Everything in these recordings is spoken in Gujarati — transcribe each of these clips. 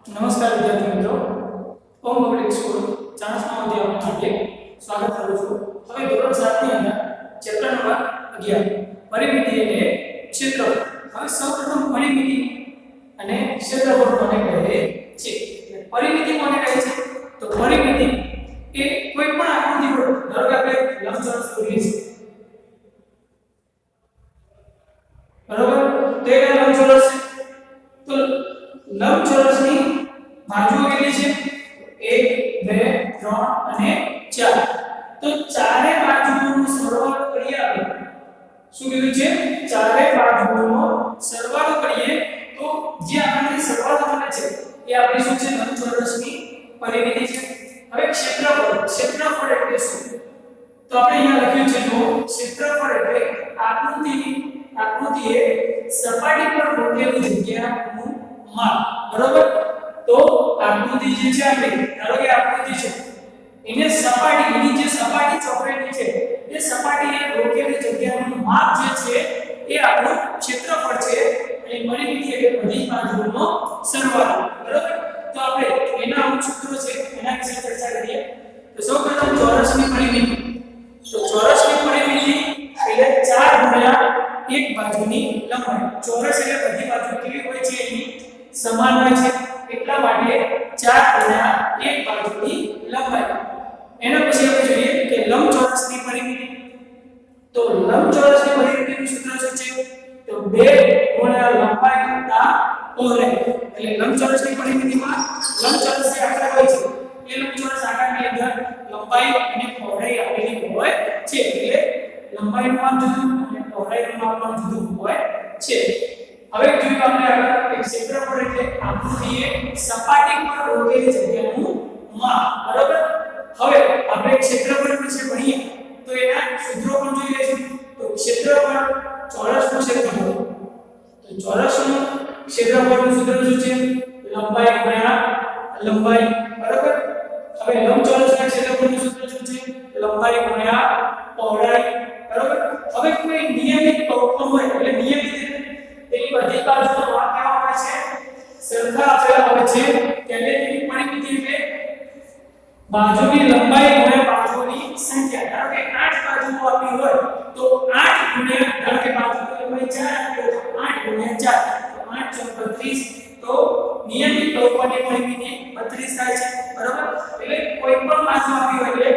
નમસ્કાર વિદ્યાર્થી મિત્રો, ઓમ પબ્લિક સ્કૂલ ચાણસ્મામાંથી આપનું હાર્દિક સ્વાગત કરું છું. હવે ધોરણ 7 ની અંદર ચેપ્ટર નંબર 11 પરિમિતિ એટલે ક્ષેત્રફળ. હવે સૌપ્રથમ પરિમિતિ અને ક્ષેત્રફળ કોને કહે છે? પરિમિતિ કોને કહે છે? તો પરિમિતિ એ કોઈ પણ આકૃતિ હોય, ધારો કે આપણે લંબચોરસ દોરીએ છીએ, બરોબર? તો એ લંબચોરસ છે, તો લંબચોરસની બાજુઓ કેટલી છે? 1 2 3 અને 4. તો ચારે બાજુઓનો સરવાળો કરીએ આપણે. શું કીધું છે? ચારે બાજુઓનો સરવાળો કરીએ તો જે આપણને સરવાળો મળે છે એ આપણી શું છે? લંબચોરસની પરિમિતિ છે. હવે ક્ષેત્રફળ એટલે શું? તો આપણે અહીંયા લખ્યું છે જો ક્ષેત્રફળ એટલે આકૃતિએ સપાટી પર રોકેલી જગ્યાનું માપ. બરોબર? તો આકૃતિ જે છે આપણી, ધારો કે આકૃતિ છે, એને એની જે સપાટી ચોપડેલી છે એ સપાટીએ રોકેલી જગ્યાનું માપ જે છે એ આપણું ક્ષેત્રફળ છે. અને પરિમિતિ એટલે બધી બાજુઓનો સરવાળો. બરોબર? તો આપણે એના અમુક સૂત્રો છે એના વિશે ચર્ચા કરીએ. તો સૌપ્રથમ ચોરસની પરિમિતિ. તો ચોરસની પરિમિતિ એટલે 4 ગુણ્યા એક બાજુની લંબાઈ. ચોરસ એટલે બધી બાજુ કેવી હોય છે? એની સમાન હોય છે, એટલા માટે 4 ગુણ્યા એક બાજુની લંબાઈ. એના પછી આપણે જોઈએ કે લંબચોરસની પરિમિતિ. તો લંબચોરસની પરિમિતિનું સૂત્ર શું છે? તો 2 ગુણ્યા લંબાઈ વત્તા પહોળાઈ. એટલે લંબચોરસની પરિમિતિમાં લંબચોરસ જે આકાર હોય છે એ લંબચોરસ આકારની અંદર લંબાઈ અને પહોળાઈ આપેલી હોય છે. એટલે લંબાઈનું માપ જુદું અને પહોળાઈનું માપ પણ જુદું હોય છે. હવે જોઈએ આપણે એક ક્ષેત્રફળ એટલે આકૃતિએ સપાટી પર રોકેલી જગ્યાનું માપ. બરોબર? હવે આપણે ક્ષેત્રફળ વિશે ભણીએ તો એના સૂત્રો પણ જોઈ લઈશું. તો ક્ષેત્રફળ ચોરસનું ક્ષેત્રફળ. તો ચોરસનું ક્ષેત્રફળનું સૂત્ર શું છે? લંબાઈ ગુણ્યા લંબાઈ. બરોબર? હવે લંબચોરસના ક્ષેત્રફળનું સૂત્ર શું છે? લંબાઈ ગુણ્યા પહોળાઈ. બરોબર? હવે કોઈ નિયમિત બહુકોણ હોય એટલે નિયમિત તેની બધી બાજુનો માપ કેવા હોય છે? સરખા આપેલા હોય છે. એટલે તેની પરિમિતિ એટલે બાજુની લંબાઈ ગુણ્યા બાજુઓની સંખ્યા. ધારો કે 8 બાજુઓ આપી હોય તો 8 ગુણ્યા, ધારો કે બાજુની લંબાઈ 4 આપી હોય તો 8 ગુણ્યા 4 તો 8 × 32. તો નિયમિત બહુકોણની પરિમિતિ 32 થાય છે. બરોબર? એટલે કોઈ પણ બાજુ આપી હોય એટલે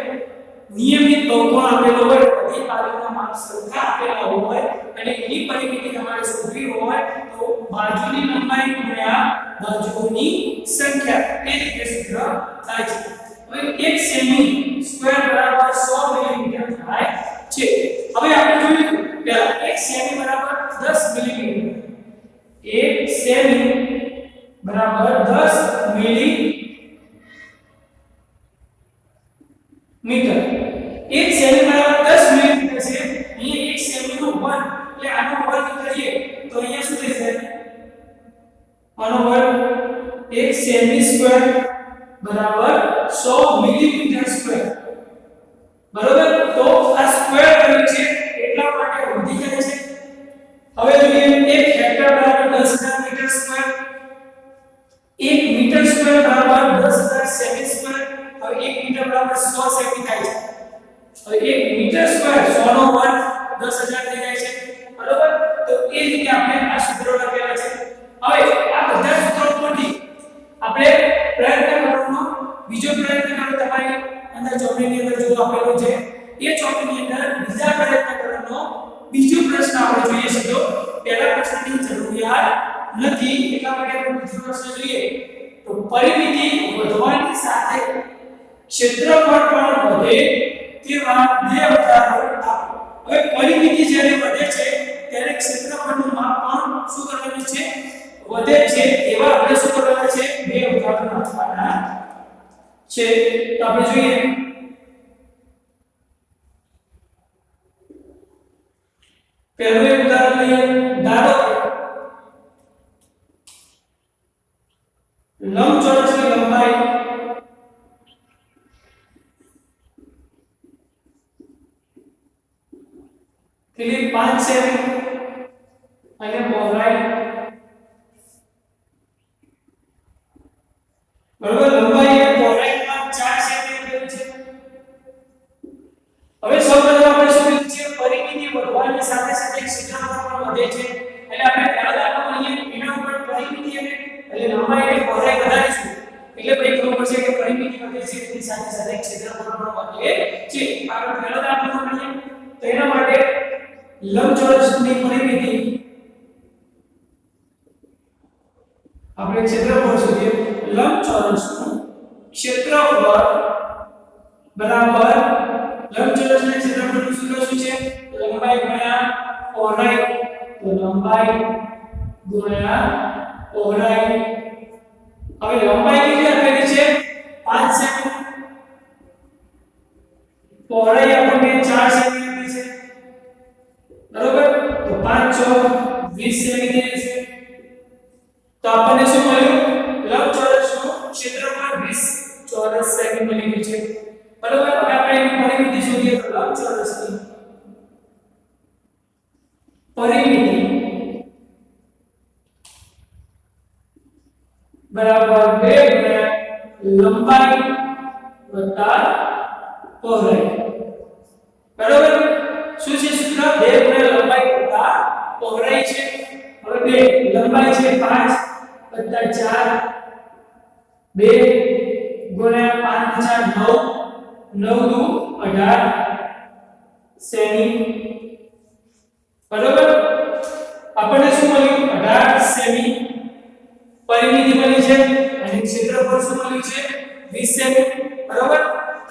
નિયમિત બહુકોણ આપેલો હોય, બધી બાજુના માપ સરખા આપેલા હોય અને એની પરિમિતિ તમારે શોધવી હોય તો બાજુની લંબાઈ ગુણ્યા બાજુઓની સંખ્યા. એ રીતે સૂત્ર થાય છે. હવે 1 સેમી સ્ક્વેર બરાબર 100 મિલીમીટર થાય છે. હવે આપણે જોયું પહેલા 1 સેમી બરાબર 10 મિલીમીટર. 1 સેમી બરાબર 10 મિલીમીટર. 1 સેમી બરાબર 10 મિલીમીટર છે. અહીં 1 સેમી નો વર્ગ એટલે આનો વર્ગ કરીએ તો અહીંયા શું થશે? આનો વર્ગ 1 સેમી સ્ક્વેર બરાબર 100 મિલીમીટર સ્ક્વેર. બરોબર? તો આ સ્ક્વેર કર્યું છે એટલા માટે વધી જાય છે. હવે જોઈએ 1 હેક્ટર બરાબર 10000 મીટર સ્ક્વેર. 1 મીટર સ્ક્વેર બરાબર 10000 સેમી સ્ક્વેર. હવે 1 મીટર બરાબર 100 સેમી થાય છે. હવે 1 મીટર સ્ક્વેર 100 નો વર્ગ 10000 થઈ જાય છે. બરોબર? તો એ રીતે આપણે આ સૂત્રો લખેલા છે. હવે આ બધા સૂત્રો પરથી આપણે પ્રયત્ન કરવાનો બીજો પ્રયત્ન કરો. તમારી અંદર ચોપડીની અંદર જો આપેલો છે એ ચોપડીની અંદર બીજા પ્રયત્ન કરવાનો બીજો પ્રશ્ન આપણે જોઈએ છે. તો પહેલા પ્રશ્નની જરૂરિયાત નથી એટલા માટે આપણે બીજો પ્રશ્ન જોઈએ. તો પરિમિતિ વધવાની સાથે ક્ષેત્રફળ પણ વધે તેવા બે ઉદાહરણો આપો. હવે પરિમિતિ જ્યારે વધે છે ત્યારે ક્ષેત્રફળનું માપ પણ શું કરવાનું છે? વધે છે. એવા આપણે શું કરવાના છે? બે ઉદાહરણો આપવાના છે. તો આપણે જોઈએ પહેલું એક ઉદાહરણ લઈએ. ધારો કે લંબચોરસની લંબાઈ 5 સેમી અને પહોળાઈ બરોબર લંબાઈ અને પહોળાઈમાં 4 સેમી આપ્યું છે હવે સૌપ્રથમ આપણે શું કીધું છે પરિમિતિ વધવાની સાથે સાથે ક્ષેત્રફળ પણ વધે છે એટલે આપણે પહેલા દાખલો લઈએ એના ઉપર પરિમિતિ અને એટલે લંબાઈ અને પહોળાઈ વધારીશું એટલે ભાઈ ખબર પડશે કે પરિમિતિ વધે છે તેની સાથે સાથે ક્ષેત્રફળ પણ વધે છે આપણે પહેલા દાખલો લઈએ તો એના માટે લંબચોરસની પરિમિતિ આપણે ક્ષેત્રફળ શોધીએ લંબચોરસનું ક્ષેત્રફળ બરાબર લંબચોરસના ક્ષેત્રફળનું સૂત્ર શું છે લંબાઈ ગુણ્યા પહોળાઈ તો લંબાઈ ગુણ્યા પહોળાઈ હવે લંબાઈ કેટલી આપેલી છે 5 સેમી પહોળાઈ આપણને 4 સેમી આપી છે બરોબર તો 5 4 20 સેમી થાય છે તો આપણને શું મળ્યું લંબચોરસનું ક્ષેત્રફળ 20 ચોરસ સેમી મળી ગયું છે બરોબર હવે આપણે એની પરિમિતિ શોધીએ તો લંબચોરસની પરિમિતિ બરાબર 2 ગુણ્યા લંબાઈ વત્તા પહોળાઈ બરોબર શું છે સૂત્ર 2 ગુણ્યા લંબાઈ વત્તા પહોળાઈ છે હવે 2 લંબાઈ છે 5 વત્તા 4 2 ગુણ્યા 5 4 9 9 દુ 18 સેમી બરોબર આપણને શું મળ્યું 18 સેમી પરિમિતિ મળી છે અને ક્ષેત્રફળ શું મળ્યું છે 20 સેમી બરોબર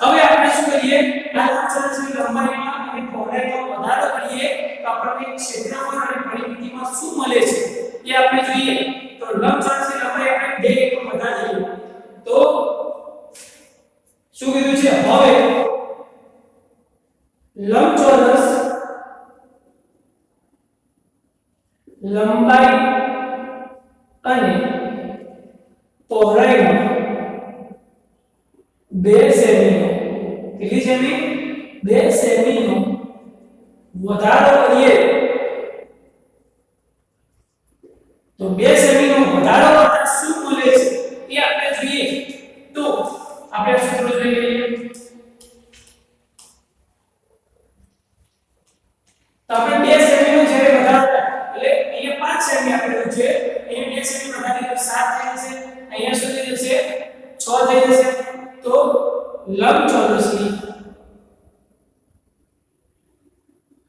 હવે આપણે શું કરીએ આ લંબચોરસની લંબાઈમાં અને પહોળાઈમાં વધારો કરીએ તો આપણને ક્ષેત્રફળ અને પરિમિતિમાં શું મળે છે એ આપણે જોઈએ તો લંબચોરસની લંબાઈ આપણે 2 એકમ વધારીએ તો શું કીધું છે હવે લંબચોરસ લંબાઈ અને પહોળાઈમાં 2 સેમીનો કેટલી સેમી 2 સેમીનો વધારો કરીએ તો 2 સેમીનો વધારો કરતા શું મળે છે એ આપણે જોઈએ તો આપણે સૂત્ર જોઈ લઈએ તો આપણે 2 સેમીનો જ્યારે વધારો એટલે અહીંયા 5 સેમી આપેલું છે અહીંયા 2 સેમી વધારીએ તો 7 થઈ જશે અહીંયા શું થઈ જશે 6 થઈ જશે તો લંબચોરસની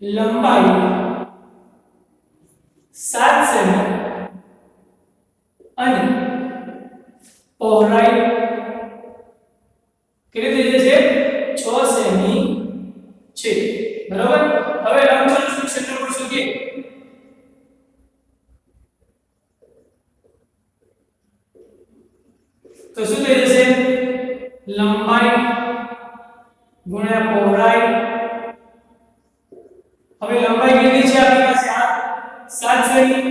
લંબાઈ 7 સેમી અને પહોળાઈ કેટલી થઈ જશે 6 સેમી છે બરાબર હવે લંબચોરસનું ક્ષેત્રફળ શોધીએ તો શું થઈ જશે લંબાઈ ગુણ્યા પહોળાઈ હવે લંબાઈ કેટલી છે આપણી પાસે આ 7 સેમી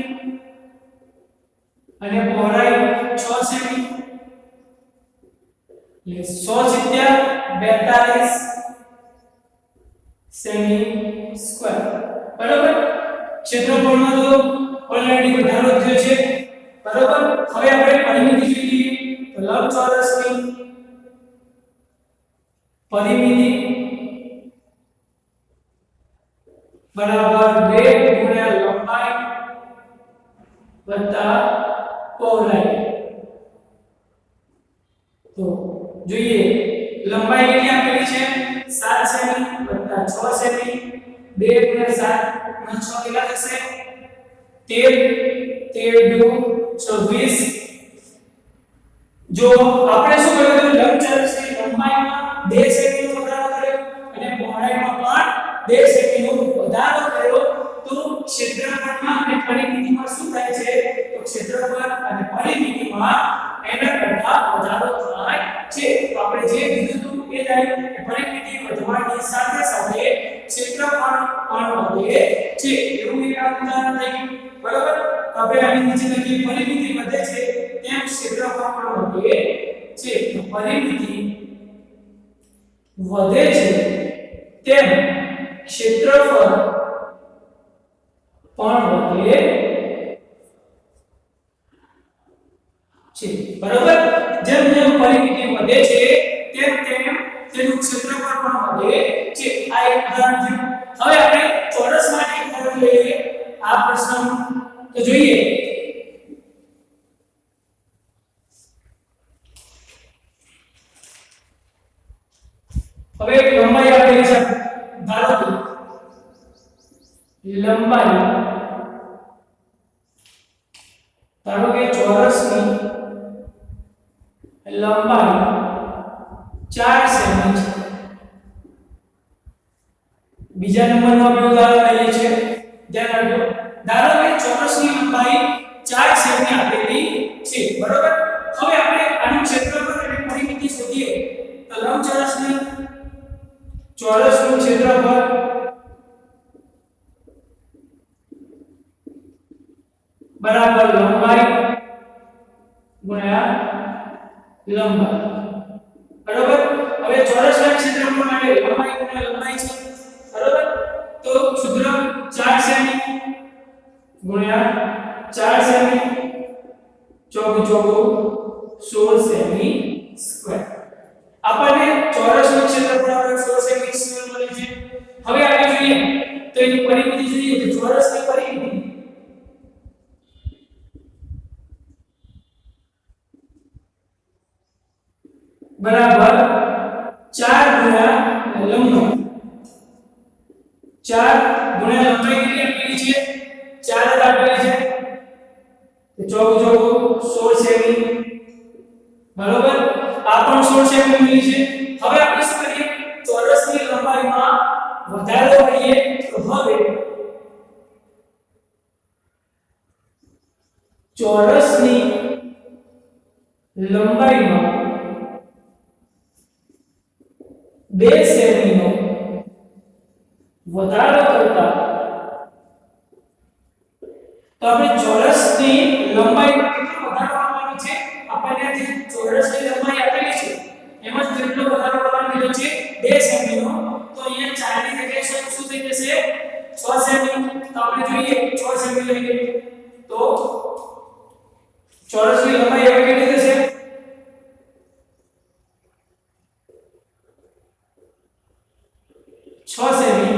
અને પહોળાઈ 6 સેમી એટલે 100 × 42 સેમી સ્ક્વેર બરાબર ક્ષેત્રફળમાં તો ઓલરેડી વધારો થયો છે બરાબર હવે આપણે પરિમિતિ જોઈ લઈએ તો લંબચોરસની પરિમિતિ બરાબર 2 ગુણ્યા લંબાઈ વત્તા પહોળાઈ તો જોઈએ લંબાઈ કેટલી આપેલી છે 7 સેમી વત્તા 6 સેમી 2 ગુણ્યા 7 નો 6 કેટલા થશે 13 13 દુ 26 જો આપણે શું કર્યું લંબચોરસની લંબાઈમાં 2 સેમી નો વધારો કર્યો અને પહોળાઈમાં પણ 2 સેમી નો વધારો કર્યો તો ક્ષેત્રફળમાં અને પરિમિતિમાં શું થાય છે તો ક્ષેત્રફળ અને પરિમિતિમાં એના કરતા વધારો થાય છે તો આપણે જે કીધું હતું એ થાય કે પરિમિતિ વધવાની સાથે સાથે ક્ષેત્રફળ પણ વધે છે એવું એક ઉદાહરણ થઈ ગયું બરાબર તો આપણે આની નીચે લખીએ પરિમિતિ વધે છે તેમ ક્ષેત્રફળ પણ વધે છે તો પરિમિતિ વધે છે તેમ ક્ષેત્રફળ પણ વધે છે બરાબર જેમ જેમ પરિમિતિ વધે છે તેમ તેમ તેનું ક્ષેત્રફળ પણ વધે છે. આ એક ઉદાહરણ છે. હવે આપણે ચોરસ માટે એક ઉદાહરણ લઈએ. આ પ્રશ્ન તો જોઈએ. હવે લંબાઈ આપેલી છે. ધારો કે લંબાઈ ધારો કે ચોરસની લંબાઈ 4 સેમી છે. બીજા નંબરનું આપણે ઉદાહરણ લઈએ છીએ. ધ્યાન રાખજો. ધારો કે ચોરસની લંબાઈ 4 સેમી આપેલી છે, બરોબર? હવે આપણે આનું ક્ષેત્રફળ અને પરિમિતિ શોધીએ તો લંબચોરસનું ક્ષેત્રફળ બરાબર લંબાઈ ગુણ્યા લંબાઈ, બરાબર? હવે ચોરસના ક્ષેત્રફળ માટે લંબાઈ ગુણ્યા લંબાઈ છે, બરાબર? તો સૂત્ર 4 સેમી ગુણ્યા 4 સેમી ચોગુ 16 સેમી સ્ક્વેર. આપણને ચોરસનું ક્ષેત્રફળ આપણે 16 સેમી સ્ક્વેર મળે છે. હવે આપણે જોઈએ તો એની પરિમિતિ જોઈએ તો ચોરસની પરિમિતિ બરાબર 4 ગુણ્યા લંબાઈ. 4 ગુણ્યા લંબાઈ કેટલી આપેલી છે? 4 જ આપેલી છે. તો 16 સેમી, બરાબર? આ પણ 16 સેમી મળી છે. હવે આપણે શું કરીએ? ચોરસની લંબાઈમાં વધારો કરીએ તો હવે ચોરસની લંબાઈમાં 2 સેમીનો વધારો કરતા તો આપણે ચોરસની લંબાઈમાં કેટલો વધારો કરવાનો છે? આપણને જે ચોરસની લંબાઈ આપેલી છે એમાં કેટલો વધારો કરવાનો કીધો છે? 2 સેમીનો. તો અહીંયા 4 ની જગ્યાએ શું થઈ જશે? 6 સેમી. તો આપણે જોઈએ 6 સેમી લઈએ તો ચોરસની લંબાઈ હવે કેટલી થશે? 6 સેમી.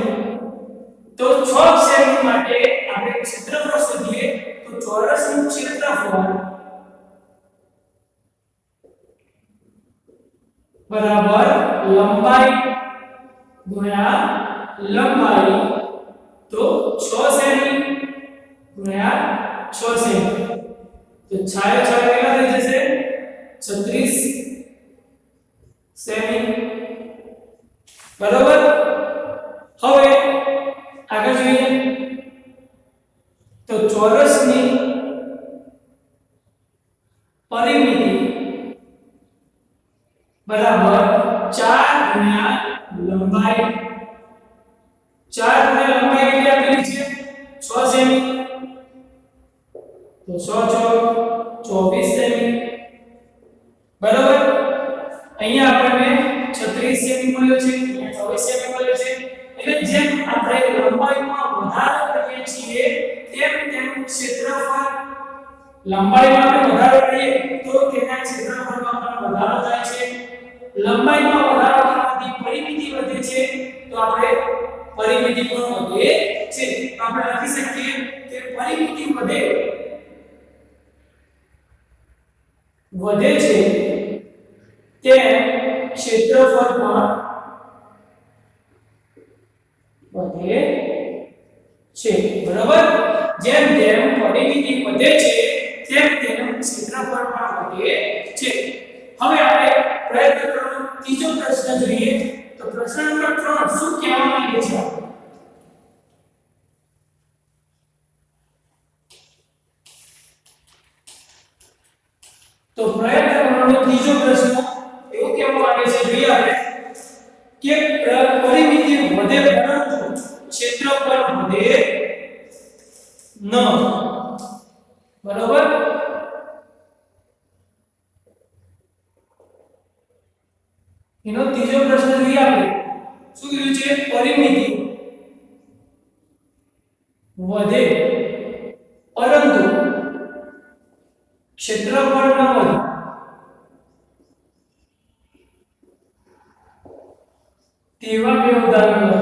તો 6 સેમી માટે આપણે ક્ષેત્રફળ શોધીએ તો ચોરસનું ક્ષેત્રફળ બરાબર લંબાઈ ગુણ્યા લંબાઈ. તો 6 સેમી ગુણ્યા 6 સેમી. તો 6 કેટલા થઈ જશે? 36 સેમી, બરાબર? હવે આગળ જોઈએ તો ચોરસની પરિમિતિ બરાબર 4 ગુણ્યા લંબાઈ. 4 ગુણ્યા લંબાઈ કેટલી આપેલી છે? 6 સેમી. તો 6 24 સેમી, બરાબર? અહીંયા આપણને 36 સેમી મળ્યો છે, અહીંયા 24 સેમી મળ્યો છે. એટલે જેમ આપણે લંબાઈમાં વધારો કરીએ છીએ તેમ તેનું ક્ષેત્રફળ લંબાઈમાં આપણે વધારો કરીએ તો તેના ક્ષેત્રફળમાં પણ વધારો થાય છે. લંબાઈમાં વધારો કરવાથી પરિમિતિ વધે છે તો આપણે પરિમિતિ પણ વધે છે. તો આપણે લખી શકીએ કે પરિમિતિ વધે છે તેમ ક્ષેત્રફળ પણ વધે છે, બરાબર? જેમ જેમ પરિમિતિ વધે છે તેમ તેમ ક્ષેત્રફળ પણ વધે છે. હવે આપણે પ્રયત્ન કરવાનો ત્રીજો પ્રશ્ન જોઈએ તો પ્રશ્ન નંબર 3 શું કહેવા માંગે છે? તો પ્રયત્ન કરવાનો ત્રીજો પ્રશ્ન એવું કહેવા માંગે છે જોઈએ આપણે કે પરિમિતિ વધે પરંતુ ક્ષેત્રફળ વધે ન, બરાબર? એનો ત્રીજો પ્રશ્ન જોઈએ આપણે. શું કીધું છે? પરિમિતિ વધે પરંતુ ક્ષેત્રફળ ન વધે. એવા બે ઉદાહરણ લો.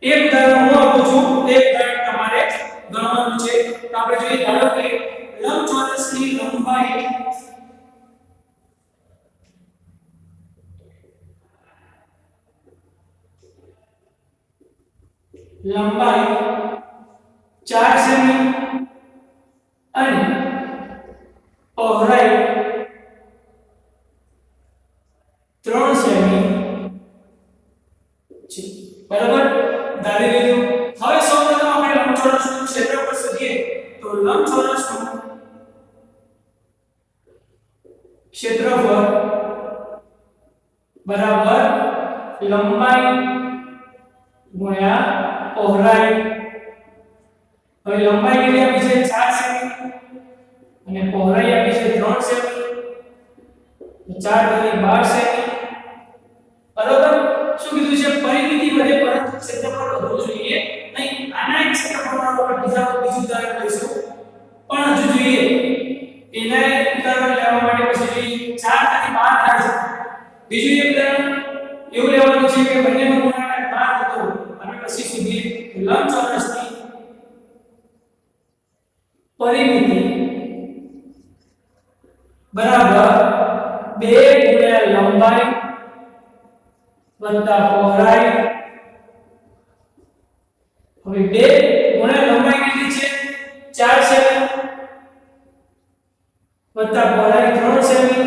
એક ઉદાહરણ હું આપું છું, એક ઉદાહરણ તમારે ગણવાનું છે. તો આપણે જોઈએ, ધારો કે લંબચોરસની લંબાઈ 4 સેમી અને પહોળાઈ 3 સેમી છે. બરાબર, ધારી લીધું. હવે સૌપ્રથમ આપણે લંબચોરસનું ક્ષેત્રફળ શોધીએ. તો લંબચોરસનું ક્ષેત્રફળ બરાબર લંબાઈ ગુણ્યા પહોળાઈ. હવે લંબાઈ કેટલી આપી છે? 4 સેમી અને પહોળાઈ આપી છે 3 સેમી. તો 4 × 12 સેમી. બરાબર, શું કીધું છે? પરિમિતિ વધે પરંતુ ક્ષેત્રફળ વધવું જોઈએ નહીં. આના એક ક્ષેત્રફળમાં આપણે બીજું ઉદાહરણ લઈશું, પણ હજુ જોઈએ એને ઉદાહરણ લેવા માટે પછી 4 × 12 થાય છે. બીજું એક ઉદાહરણ એવું લેવાનું છે કે બંનેનો ગુણાકાર 12 હતો અને પછી સુધી લંબચોરસની પરિમિતિ બરાબર 2 ગુણ્યા લંબાઈ વત્તા પહોળાઈ. હવે 2 ગુણ્યા લંબાઈ કેટલી છે? 4 સેમી વત્તા પહોળાઈ 3 સેમી.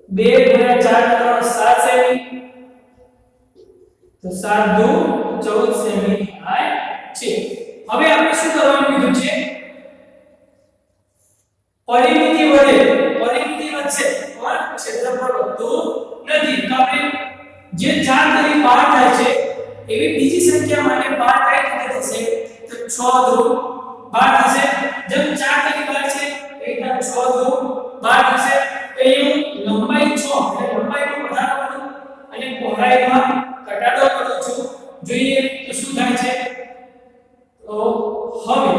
2 ગુણ્યા 4 7 સેમી. તો 7 દુ 14 સેમી થાય છે. હવે આપણે શું કરવાનું કીધું છે? પરિમિતિ વધે, પરિમિતિ વધશે પણ ક્ષેત્રફળ વધતું નથી. તો આપણે જે 4 × 12 થાય છે એવી બીજી સંખ્યા માટે 12 કઈ રીતે થશે? તો 6 દુ 12 થશે. જેમ 4 × 12 છે એ 6 દુ 12 થશે. તો અહીં લંબાઈ 6 એટલે લંબાઈમાં વધારો કરું અને પહોળાઈમાં ઘટાડો કરું છું. જોઈએ તો શું થાય છે? તો હવે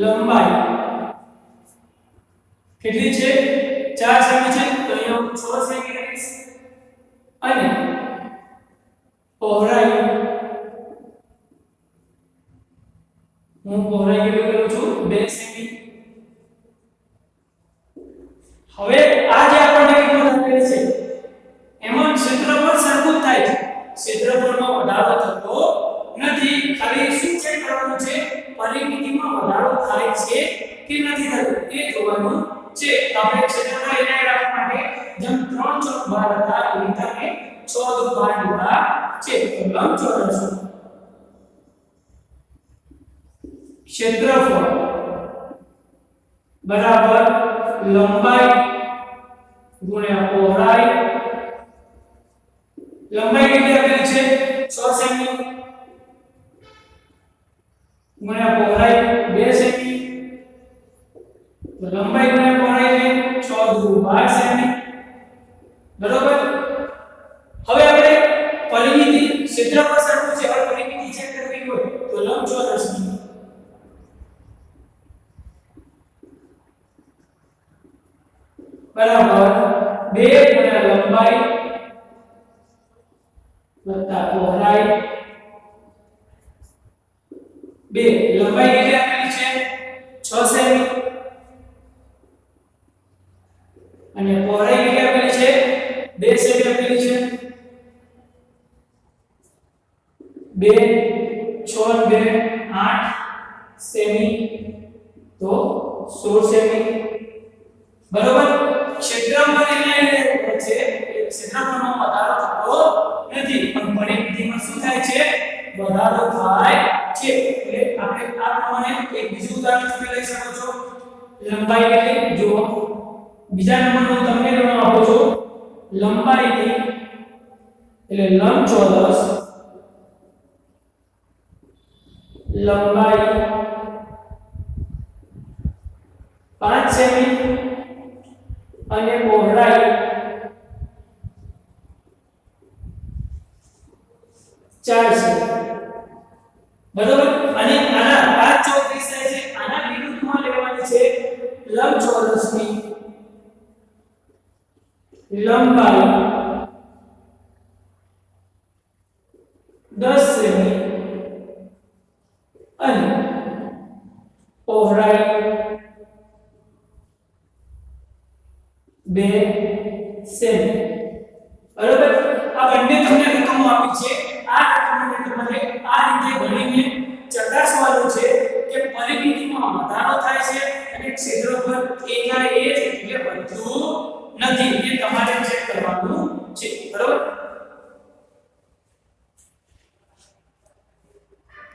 લંબાઈ કેટલી છે? 4 સેમી છે. તો અહીંયા 6 સેમી કરીશ અને પહોળાઈ હું પહોળાઈ કેટલી કરું છું? 2 સેમી. હવે આ જે આપણને કિંમત આપેલી છે એમાં ક્ષેત્રફળ સરખું જ થાય છે. ક્ષેત્રફળમાં વધારો થતો નથી. ખાલી શું ચેક કરવાનું છે? પરિમિતિમાં વધારો થાય છે કે નથી થતો એ જોવાનું છે. આપણે ક્ષેત્રફળ એને રાખવા માટે જેમ 3 ચોક 12 હતા એ રીતે 6 દુ 12 લીધા છે. તો લંબચોરસનું ક્ષેત્રફળ બરાબર લંબાઈ ગુણ્યા પહોળાઈ. લંબાઈ કેટલી આપેલી છે? 6 સેમી ગુણ્યા પહોળાઈ 2 સેમી. તો લંબાઈ ગુણ્યા પહોળાઈ એટલે 6 દુ 12 સેમી. બરોબર. હવે આપણે પરિમિતિ ક્ષેત્રફળ સરખું છે. હવે પરિમિતિ ચેક કરવી હોય તો લંબચોરસની બરાબર 2 ગુણ્યા લંબાઈ વત્તા પહોળાઈ. 2 લંબાઈ કેટલી આપેલી છે? 6 સેમી અને પહોળાઈ કેટલી આપેલી છે? 2 સેમી આપેલી છે. 2 6 2 8 સેમી તો 16 સેમી. બરોબર. ક્ષેત્રફળ એને છે એટલે ક્ષેત્રફળમાં વધારો થતો નથી પણ પરિમિતિમાં શું થાય છે? વધારો થાય છે. એટલે આપણે આ પ્રમાણે એક બીજું ઉદાહરણ તમે લઈ શકો છો. લંબાઈ કેટલી જુઓ. બીજા નંબરનું તમને ગણવા આપો છો. લંબાઈની એટલે લંબચોરસ લંબાઈ 5 સેમી અને પહોળાઈ 4 છે બરોબર અને આના આ ચોક વિસ્તાર છે આના વિરુદ્ધમાં લેવાની છે લંબચોરસની લંબાઈ 10 સેમી અને પહોળાઈ 2